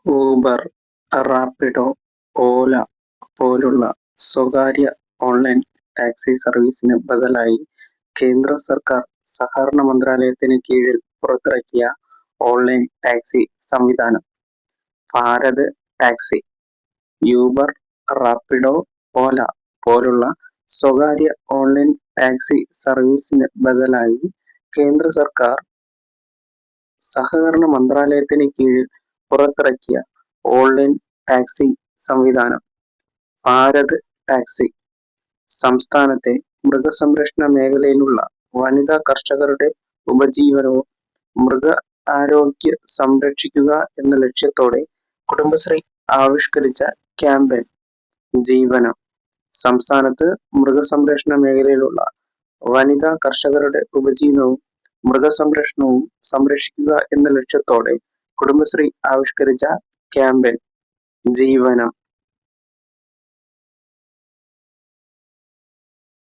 Uber, Rapido, ഓല പോലുള്ള സ്വകാര്യ online taxi സർവീസിന് ബദലായി കേന്ദ്ര സർക്കാർ സഹകരണ മന്ത്രാലയത്തിന് കീഴിൽ പുറത്തിറക്കിയ ഓൺലൈൻ ടാക്സി സംവിധാനം ഭാരത് ടാക്സി. യൂബർ, റാപ്പിഡോ, ഓല പോലുള്ള സ്വകാര്യ ഓൺലൈൻ ടാക്സി സർവീസിന് ബദലായി കേന്ദ്ര സർക്കാർ സഹകരണ മന്ത്രാലയത്തിന് കീഴിൽ പുറത്തിറക്കിയ ഓൺലൈൻ ടാക്സി സംവിധാനം ഭാരത് ടാക്സി സംസ്ഥാനത്തെ മൃഗസംരക്ഷണ മേഖലയിലുള്ള വനിതാ കർഷകരുടെ ഉപജീവനവും മൃഗാരോഗ്യ സംരക്ഷിക്കുക എന്ന ലക്ഷ്യത്തോടെ കുടുംബശ്രീ ആവിഷ്കരിച്ച ക്യാമ്പയിൻ ജീവനം. സംസ്ഥാനത്ത് മൃഗസംരക്ഷണ മേഖലയിലുള്ള വനിതാ കർഷകരുടെ ഉപജീവനവും മൃഗസംരക്ഷണവും സംരക്ഷിക്കുക എന്ന ലക്ഷ്യത്തോടെ കുടുംബശ്രീ ആവിഷ്കരിച്ച ക്യാമ്പയിൻ ജീവനം.